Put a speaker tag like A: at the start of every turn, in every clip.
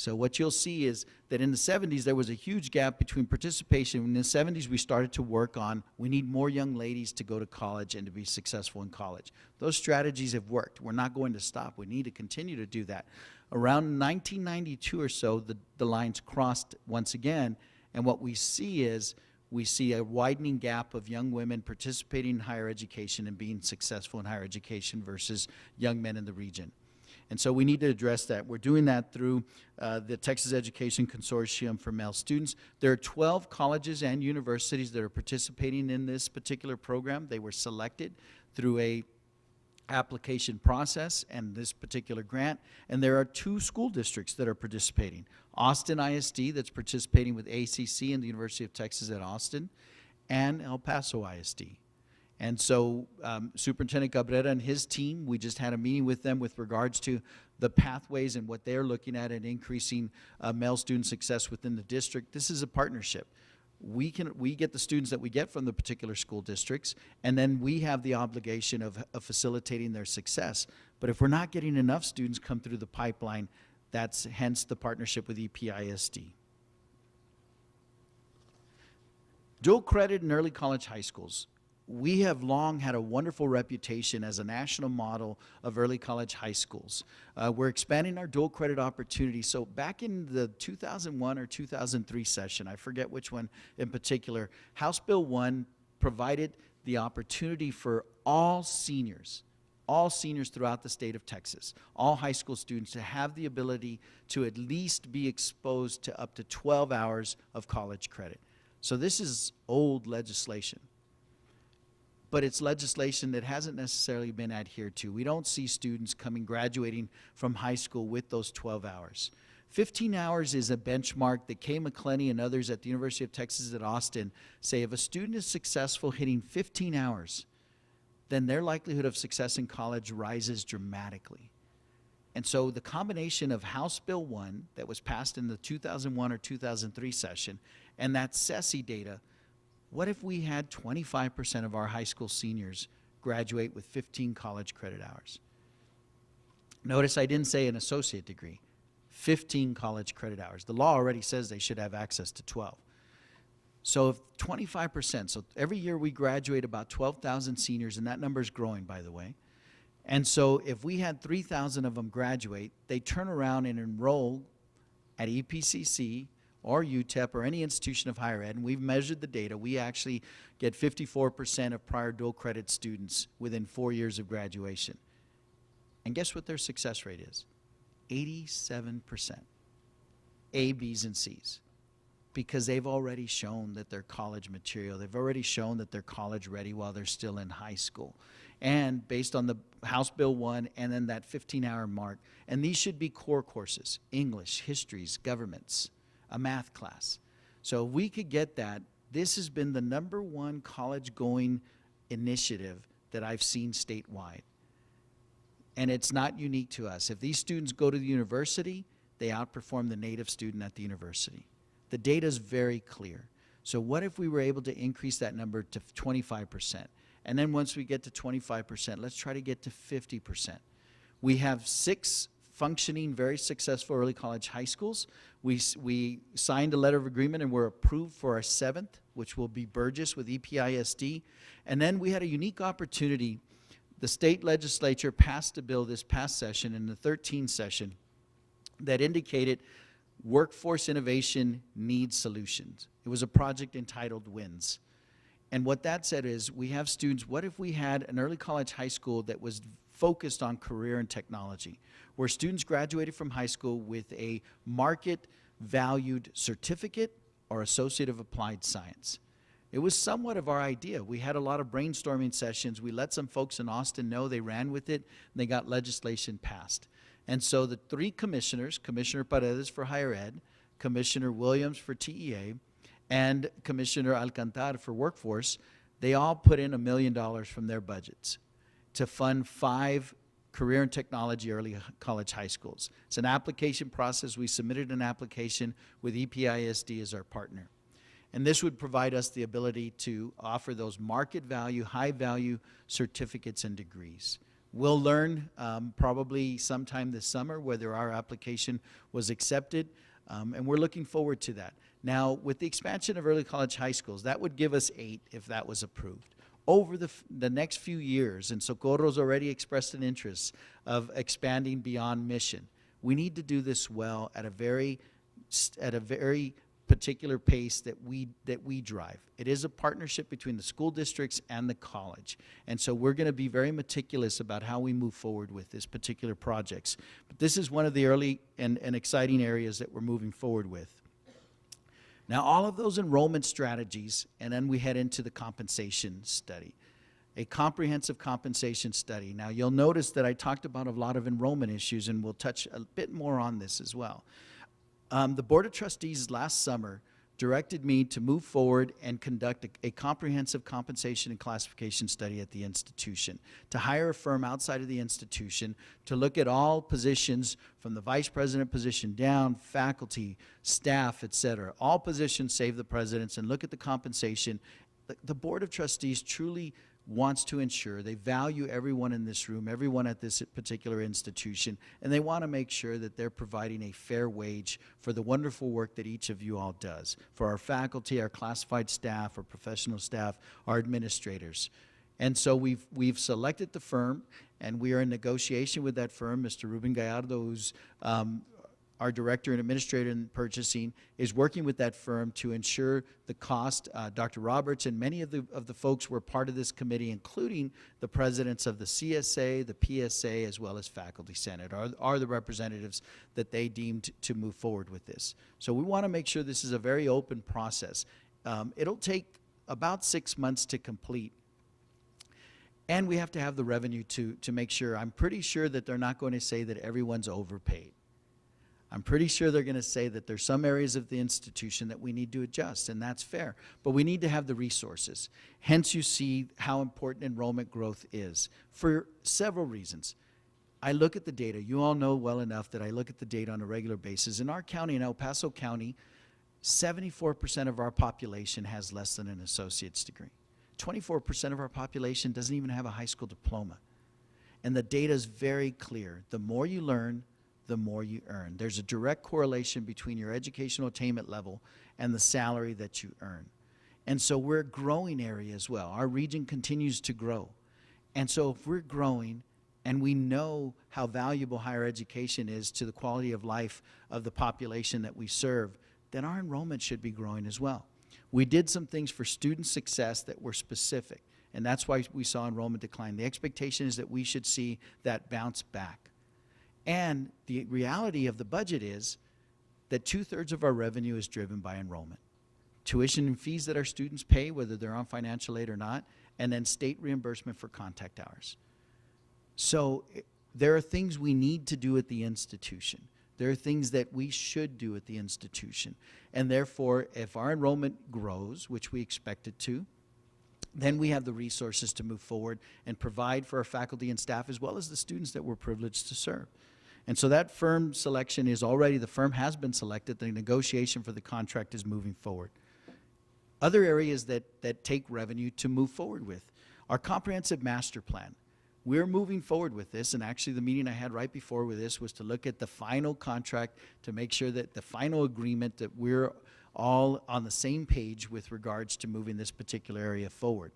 A: So what you'll see is that in the 70s, there was a huge gap between participation. In the 70s, we started to work on, we need more young ladies to go to college and to be successful in college. Those strategies have worked. We're not going to stop. We need to continue to do that. Around 1992 or so, the lines crossed once again, and what we see is, we see a widening gap of young women participating in higher education and being successful in higher education versus young men in the region. And so we need to address that. We're doing that through the Texas Education Consortium for Male Students. There are 12 colleges and universities that are participating in this particular program. They were selected through a application process and this particular grant. And there are 2 school districts that are participating. Austin ISD, that's participating with ACC and the University of Texas at Austin, and El Paso ISD. And so Superintendent Cabrera and his team, we just had a meeting with them with regards to the pathways and what they're looking at in increasing male student success within the district. This is a partnership. We get the students that we get from the particular school districts, and then we have the obligation of facilitating their success. But if we're not getting enough students come through the pipeline, that's hence the partnership with EPISD. Dual credit in early college high schools. We have long had a wonderful reputation as a national model of early college high schools. We're expanding our dual credit opportunities. So back in the 2001 or 2003 session, I forget which one in particular, House Bill 1 provided the opportunity for all seniors throughout the state of Texas, all high school students, to have the ability to at least be exposed to up to 12 hours of college credit. So this is old legislation, but it's legislation that hasn't necessarily been adhered to. We don't see students graduating from high school with those 12 hours. 15 hours is a benchmark that Kay McClenny and others at the University of Texas at Austin say if a student is successful hitting 15 hours, then their likelihood of success in college rises dramatically. And so the combination of House Bill 1 that was passed in the 2001 or 2003 session and that CESI data, what if we had 25% of our high school seniors graduate with 15 college credit hours? Notice I didn't say an associate degree, 15 college credit hours. The law already says they should have access to 12. So if 25%, so every year we graduate about 12,000 seniors, and that number is growing, by the way. And so if we had 3,000 of them graduate, they turn around and enroll at EPCC or UTEP or any institution of higher ed, and we've measured the data. We actually get 54% of prior dual credit students within 4 years of graduation. And guess what their success rate is? 87%. A, B's, and C's. Because they've already shown that they're college material. They've already shown that they're college ready while they're still in high school. And based on the House Bill 1 and then that 15-hour mark, and these should be core courses, English, histories, governments, a math class. So if we could get that, this has been the #1 college-going initiative that I've seen statewide. And it's not unique to us. If these students go to the university, they outperform the native student at the university. The data is very clear. So what if we were able to increase that number to 25%? And then once we get to 25%, let's try to get to 50%. We have 6 functioning, very successful early college high schools. We signed a letter of agreement and we're approved for our 7th, which will be Burgess with EPISD. And then we had a unique opportunity. The state legislature passed a bill this past session, in the 13th session, that indicated workforce innovation needs solutions. It was a project entitled WINS. And what that said is, we have students, what if we had an early college high school that was focused on career and technology, where students graduated from high school with a market-valued certificate or associate of applied science. It was somewhat of our idea. We had a lot of brainstorming sessions. We let some folks in Austin know, they ran with it, and they got legislation passed. And so the 3 commissioners, Commissioner Paredes for higher ed, Commissioner Williams for TEA, and Commissioner Alcantar for workforce, they all put in $1 million from their budgets to fund 5 career and technology early college high schools. It's an application process. We submitted an application with EPISD as our partner. And this would provide us the ability to offer those market value, high value certificates and degrees. We'll learn probably sometime this summer whether our application was accepted, and we're looking forward to that. Now, with the expansion of early college high schools, that would give us 8 if that was approved. Over the next few years, and Socorro's already expressed an interest of expanding beyond Mission. We need to do this well at a very particular pace that we drive. It is a partnership between the school districts and the college. And so we're going to be very meticulous about how we move forward with this particular projects. But this is one of the early and exciting areas that we're moving forward with. Now, all of those enrollment strategies, and then we head into the compensation study, a comprehensive compensation study. Now, you'll notice that I talked about a lot of enrollment issues, and we'll touch a bit more on this as well. The Board of Trustees last summer directed me to move forward and conduct a comprehensive compensation and classification study at the institution, to hire a firm outside of the institution to look at all positions from the vice president position down, faculty, staff, etc. All positions save the presidents, and look at the compensation. The Board of Trustees truly wants to ensure they value everyone in this room, everyone at this particular institution, and they want to make sure that they're providing a fair wage for the wonderful work that each of you all does, for our faculty, our classified staff, our professional staff, our administrators. And so we've selected the firm, and we are in negotiation with that firm. Mr. Ruben Gallardo, who's our director and administrator in purchasing, is working with that firm to ensure the cost. Dr. Roberts and many of the folks were part of this committee, including the presidents of the CSA, the PSA, as well as Faculty Senate, are the representatives that they deemed to move forward with this. So we want to make sure this is a very open process. It'll take about 6 months to complete. And we have to have the revenue to make sure. I'm pretty sure that they're not going to say that everyone's overpaid. I'm pretty sure they're going to say that there's some areas of the institution that we need to adjust, and that's fair. But we need to have the resources. Hence, you see how important enrollment growth is for several reasons. I look at the data. You all know well enough that I look at the data on a regular basis. In our county, in El Paso County, 74% of our population has less than an associate's degree. 24% of our population doesn't even have a high school diploma. And the data is very clear. The more you learn, the more you earn. There's a direct correlation between your educational attainment level and the salary that you earn. And so we're a growing area as well. Our region continues to grow. And so if we're growing and we know how valuable higher education is to the quality of life of the population that we serve, then our enrollment should be growing as well. We did some things for student success that were specific, and that's why we saw enrollment decline. The expectation is that we should see that bounce back. And the reality of the budget is that 2/3 of our revenue is driven by enrollment. Tuition and fees that our students pay, whether they're on financial aid or not, and then state reimbursement for contact hours. So there are things we need to do at the institution. There are things that we should do at the institution. And therefore, if our enrollment grows, which we expect it to, then we have the resources to move forward and provide for our faculty and staff as well as the students that we're privileged to serve. And so that firm selection is already, the firm has been selected. The negotiation for the contract is moving forward. Other areas that take revenue to move forward with. Our comprehensive master plan. We're moving forward with this, and actually the meeting I had right before with this was to look at the final contract to make sure that the final agreement that we're all on the same page with regards to moving this particular area forward.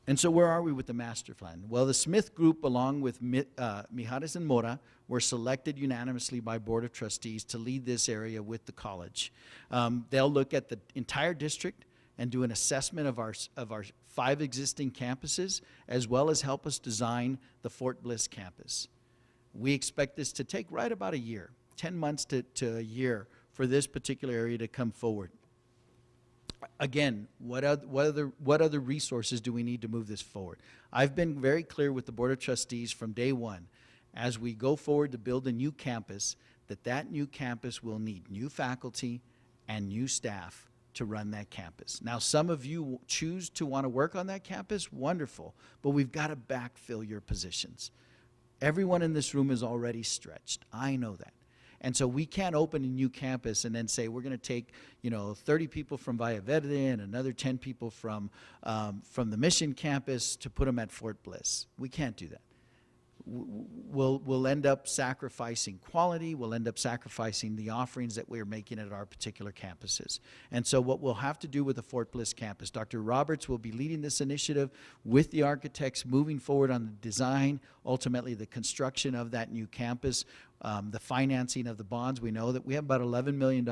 A: And so where are we with the master plan? Well, the Smith Group, along with Mijares and Mora, were selected unanimously by Board of Trustees to lead this area with the college. They'll look at the entire district and do an assessment of our 5 existing campuses, as well as help us design the Fort Bliss campus. We expect this to take right about a year, 10 months to a year for this particular area to come forward. Again, what other resources do we need to move this forward? I've been very clear with the Board of Trustees from day one, as we go forward to build a new campus, that new campus will need new faculty and new staff to run that campus. Now, some of you choose to want to work on that campus, wonderful, but we've got to backfill your positions. Everyone in this room is already stretched. I know that. And so we can't open a new campus and then say we're going to take, 30 people from Valle Verde and another 10 people from the Mission campus to put them at Fort Bliss. We can't do that. we'll end up sacrificing quality, we'll end up sacrificing the offerings that we're making at our particular campuses. And so what we'll have to do with the Fort Bliss campus, Dr. Roberts will be leading this initiative with the architects, moving forward on the design, ultimately the construction of that new campus, the financing of the bonds. We know that we have about $11 million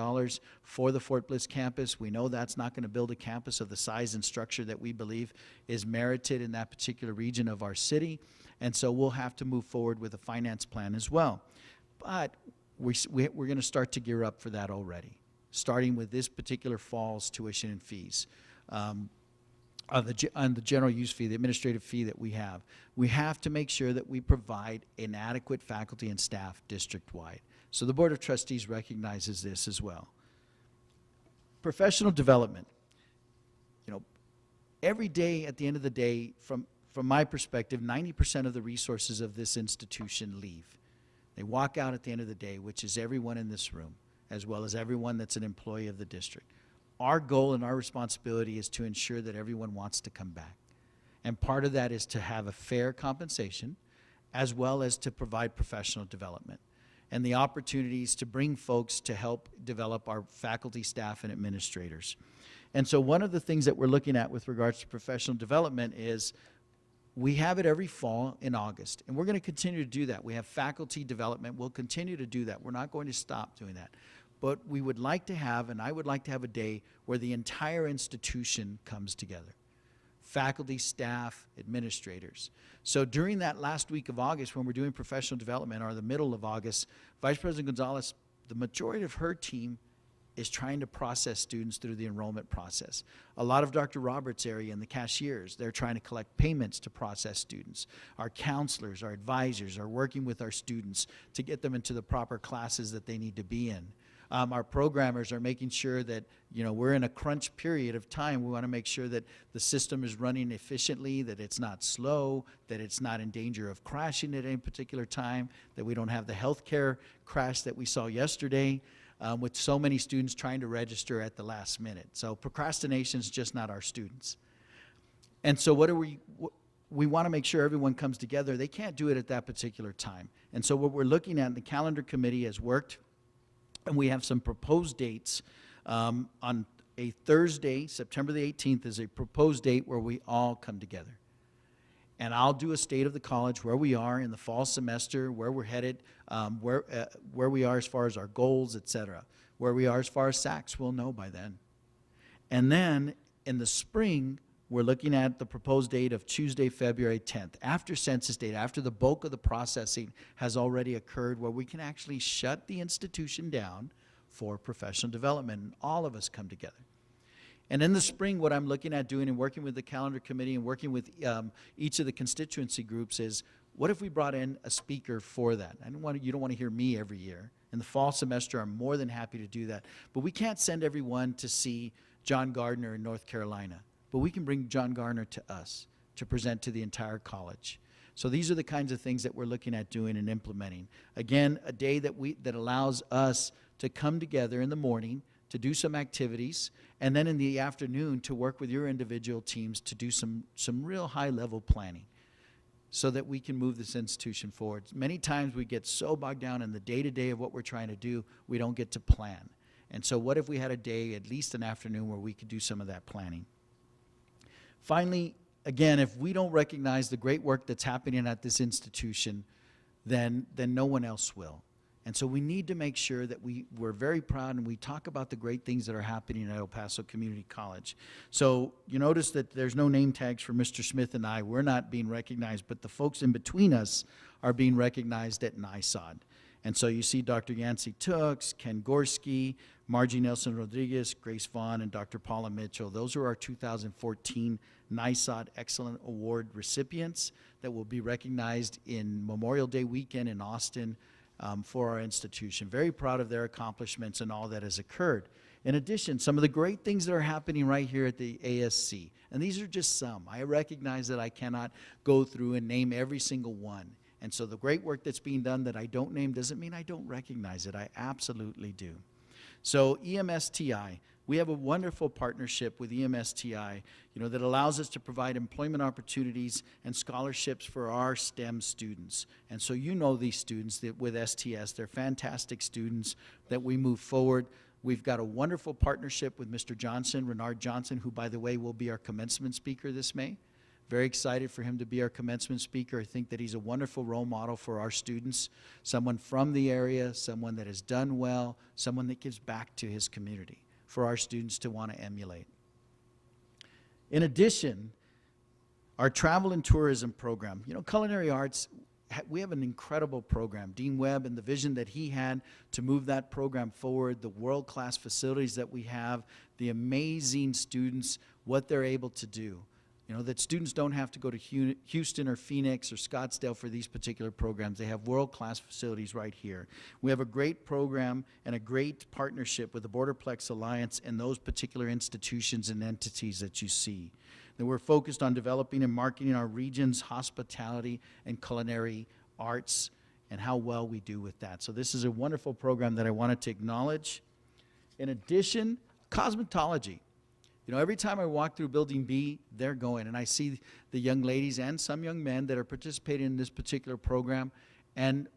A: for the Fort Bliss campus. We know that's not going to build a campus of the size and structure that we believe is merited in that particular region of our city. And so we'll have to move forward with a finance plan as well. But we're going to start to gear up for that already, starting with this particular fall's tuition and fees. On the general use fee, the administrative fee that we have to make sure that we provide an adequate faculty and staff district-wide. So the Board of Trustees recognizes this as well. Professional development. You know, every day at the end of the day, from my perspective, 90% of the resources of this institution leave. They walk out at the end of the day, which is everyone in this room, as well as everyone that's an employee of the district. Our goal and our responsibility is to ensure that everyone wants to come back. And part of that is to have a fair compensation, as well as to provide professional development and the opportunities to bring folks to help develop our faculty, staff, and administrators. And so one of the things that we're looking at with regards to professional development is we have it every fall in August, and we're going to continue to do that. We have faculty development. We'll continue to do that. We're not going to stop doing that. But we would like to have, and I would like to have a day where the entire institution comes together. Faculty, staff, administrators. So during that last week of August when we're doing professional development, or the middle of August, Vice President Gonzalez, the majority of her team is trying to process students through the enrollment process. A lot of Dr. Roberts' area and the cashiers, they're trying to collect payments to process students. Our counselors, our advisors are working with our students to get them into the proper classes that they need to be in. Our programmers are making sure that, you know, we're in a crunch period of time. We want to make sure that the system is running efficiently, that it's not slow, that it's not in danger of crashing at any particular time, that we don't have the healthcare crash that we saw yesterday. With so many students trying to register at the last minute. So procrastination is just not our students. And so we want to make sure everyone comes together. They can't do it at that particular time. And so what we're looking at, the calendar committee has worked, and we have some proposed dates. On a Thursday, September the 18th, is a proposed date where we all come together. And I'll do a state of the college, where we are in the fall semester, where we're headed, where we are as far as our goals, et cetera. Where we are as far as SACs, we'll know by then. And then in the spring, we're looking at the proposed date of Tuesday, February 10th, after census data, after the bulk of the processing has already occurred, where we can actually shut the institution down for professional development, and all of us come together. And in the spring, what I'm looking at doing and working with the calendar committee and working with each of the constituency groups is, what if we brought in a speaker for that? You don't want to hear me every year. In the fall semester, I'm more than happy to do that. But we can't send everyone to see John Gardner in North Carolina. But we can bring John Gardner to us to present to the entire college. So these are the kinds of things that we're looking at doing and implementing. Again, a day that allows us to come together in the morning to do some activities, and then in the afternoon to work with your individual teams to do some real high-level planning so that we can move this institution forward. Many times we get so bogged down in the day-to-day of what we're trying to do, we don't get to plan. And so what if we had a day, at least an afternoon, where we could do some of that planning? Finally, again, if we don't recognize the great work that's happening at this institution, then no one else will. And so we need to make sure that we're very proud and we talk about the great things that are happening at El Paso Community College. So you notice that there's no name tags for Mr. Smith and I. We're not being recognized, but the folks in between us are being recognized at NISOD. And so you see Dr. Yancey Tooks, Ken Gorski, Margie Nelson Rodriguez, Grace Vaughn, and Dr. Paula Mitchell. Those are our 2014 NISOD Excellent Award recipients that will be recognized in Memorial Day weekend in Austin for our institution. Very proud of their accomplishments and all that has occurred. In addition, some of the great things that are happening right here at the ASC, and these are just some. I recognize that I cannot go through and name every single one. And so the great work that's being done that I don't name doesn't mean I don't recognize it. I absolutely do. So EMSTI, we have a wonderful partnership with EMSTI, that allows us to provide employment opportunities and scholarships for our STEM students. And so these students that with STS, they're fantastic students that we move forward. We've got a wonderful partnership with Mr. Johnson, Renard Johnson, who, by the way, will be our commencement speaker this May. Very excited for him to be our commencement speaker. I think that he's a wonderful role model for our students, someone from the area, someone that has done well, someone that gives back to his community for our students to want to emulate. In addition, our travel and tourism program, culinary arts, we have an incredible program. Dean Webb and the vision that he had to move that program forward, the world-class facilities that we have, the amazing students, what they're able to do. That students don't have to go to Houston or Phoenix or Scottsdale for these particular programs. They have world-class facilities right here. We have a great program and a great partnership with the Borderplex Alliance and those particular institutions and entities that you see. That we're focused on developing and marketing our region's hospitality and culinary arts and how well we do with that. So this is a wonderful program that I wanted to acknowledge. In addition, cosmetology. Every time I walk through Building B, they're going, and I see the young ladies and some young men that are participating in this particular program. And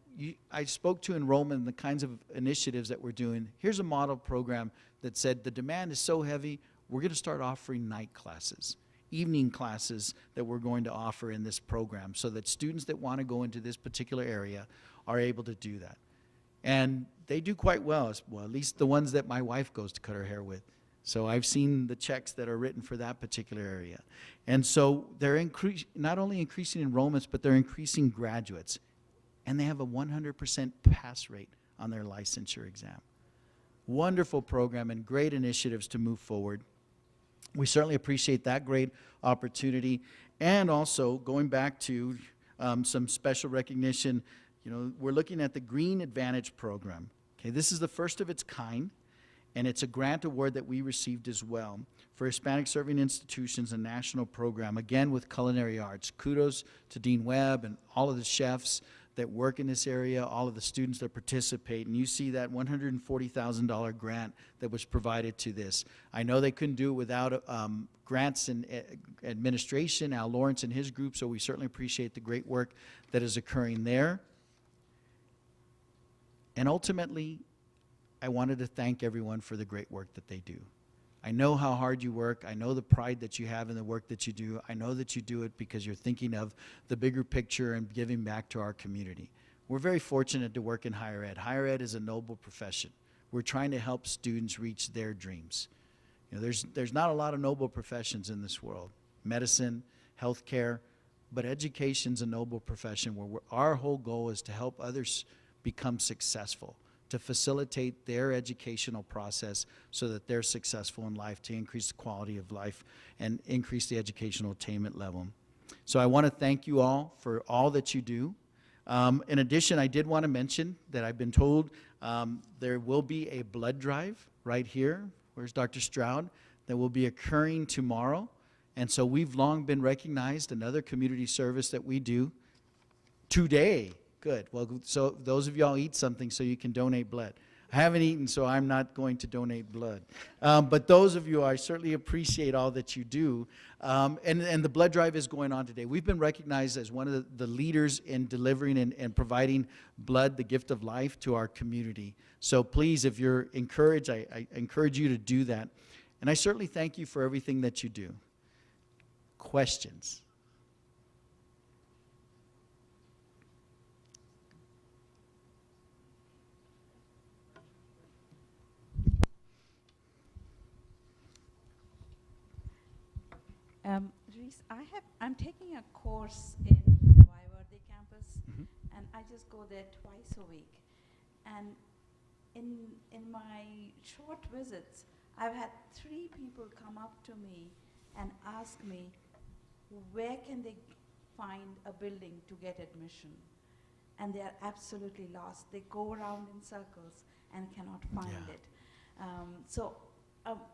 A: I spoke to enrollment and the kinds of initiatives that we're doing. Here's a model program that said the demand is so heavy, we're going to start offering night classes, evening classes that we're going to offer in this program so that students that want to go into this particular area are able to do that. And they do quite well, at least the ones that my wife goes to cut her hair with. So I've seen the checks that are written for that particular area. And so they're not only increasing enrollments, but they're increasing graduates. And they have a 100% pass rate on their licensure exam. Wonderful program and great initiatives to move forward. We certainly appreciate that great opportunity. And also, going back to some special recognition, we're looking at the Green Advantage program. Okay, this is the first of its kind. And it's a grant award that we received as well for Hispanic serving institutions, a national program, again with culinary arts. Kudos to Dean Webb and all of the chefs that work in this area, all of the students that participate. And you see that $140,000 grant that was provided to this. I know they couldn't do it without grants and administration, Al Lawrence and his group, so we certainly appreciate the great work that is occurring there. And ultimately, I wanted to thank everyone for the great work that they do. I know how hard you work. I know the pride that you have in the work that you do. I know that you do it because you're thinking of the bigger picture and giving back to our community. We're very fortunate to work in higher ed. Higher ed is a noble profession. We're trying to help students reach their dreams. There's not a lot of noble professions in this world. Medicine, healthcare, but education's a noble profession where our whole goal is to help others become successful, to facilitate their educational process so that they're successful in life, to increase the quality of life and increase the educational attainment level. So I want to thank you all for all that you do. In addition, I did want to mention that I've been told there will be a blood drive right here. Where's Dr. Stroud? That will be occurring tomorrow. And so we've long been recognized, another community service that we do today. Good. Well, so those of y'all eat something so you can donate blood. I haven't eaten, so I'm not going to donate blood. But those of you, I certainly appreciate all that you do. And the blood drive is going on today. We've been recognized as one of the leaders in delivering and providing blood, the gift of life, to our community. So please, if you're encouraged, I encourage you to do that. And I certainly thank you for everything that you do. Questions?
B: Reese, I'm taking a course in the Viverde campus, and I just go there twice a week. And in my short visits, I've had 3 people come up to me and ask me, where can they find a building to get admission? And they are absolutely lost. They go around in circles and cannot find it.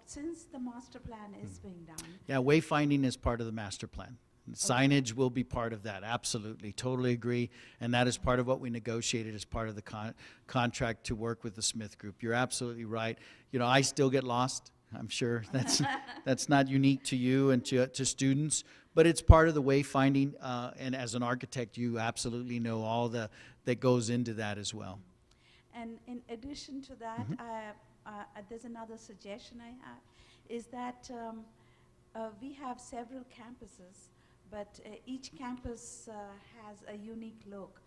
B: Since the master plan is being done.
A: Yeah, wayfinding is part of the master plan. Signage will be part of that, absolutely, totally agree. And that is part of what we negotiated as part of the contract to work with the Smith Group. You're absolutely right. I still get lost. I'm sure that's not unique to you and to students, but it's part of the wayfinding. And as an architect, you absolutely know all that goes into that as well.
B: And in addition to that, there's another suggestion I have, is that we have several campuses, but each campus has a unique look.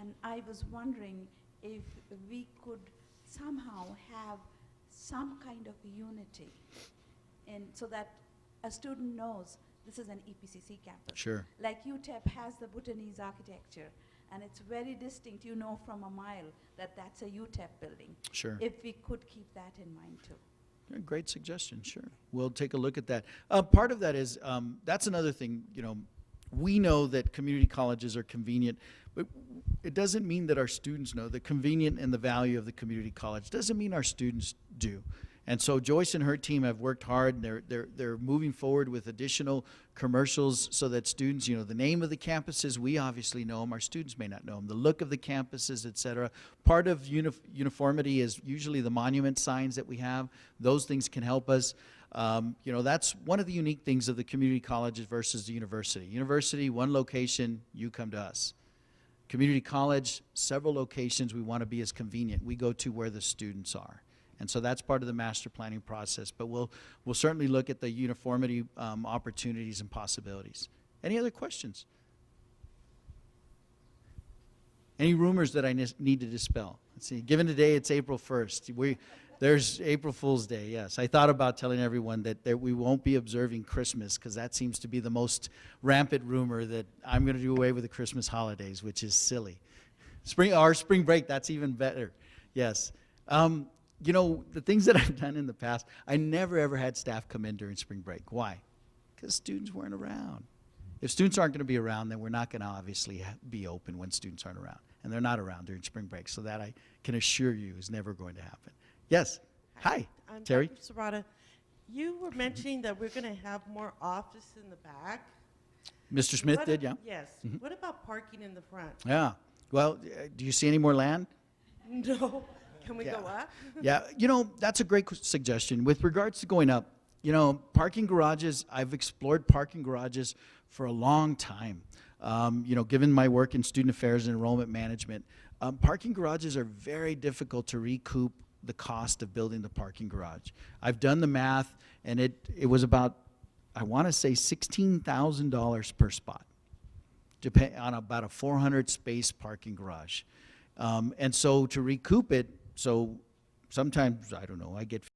B: And I was wondering if we could somehow have some kind of unity, and so that a student knows this is an EPCC campus.
A: Sure.
B: Like UTEP has the Bhutanese architecture, and it's very distinct. You know from a mile that that's a UTEP building.
A: Sure.
B: If we could keep that in mind too.
A: Yeah, great suggestion, sure. We'll take a look at that. Part of that is, that's another thing, we know that community colleges are convenient, but it doesn't mean that our students know the convenient and the value of the community college. Doesn't mean our students do. And so Joyce and her team have worked hard, and they're moving forward with additional commercials so that students, the name of the campuses, we obviously know them, our students may not know them, the look of the campuses, et cetera. Part of uniformity is usually the monument signs that we have. Those things can help us. That's one of the unique things of the community colleges versus the university. University, one location, you come to us. Community college, several locations, we want to be as convenient. We go to where the students are. And so that's part of the master planning process. But we'll certainly look at the uniformity opportunities and possibilities. Any other questions? Any rumors that I need to dispel? Let's see. Given today, it's April 1st. There's April Fool's Day, yes. I thought about telling everyone that we won't be observing Christmas, because that seems to be the most rampant rumor, that I'm going to do away with the Christmas holidays, which is silly. Spring break, that's even better. Yes. The things that I've done in the past, I never ever had staff come in during spring break. Why? Because students weren't around. If students aren't going to be around, then we're not going to obviously be open when students aren't around. And they're not around during spring break, so that I can assure you is never going to happen. Yes. Hi,
C: I'm
A: Terry.
C: Dr. Serrata. You were mentioning that we're going to have more office in the back.
A: Mr. Smith did, yeah?
C: Yes. What about parking in the front?
A: Yeah. Well, do you see any more land?
C: No. Can we
A: Yeah.
C: go up?
A: Yeah, that's a great suggestion. With regards to going up, parking garages, I've explored parking garages for a long time. Given my work in student affairs and enrollment management, parking garages are very difficult to recoup the cost of building the parking garage. I've done the math, and it was about, I want to say, $16,000 per spot, on about a 400 space parking garage. And so to recoup it, so sometimes, I don't know, I get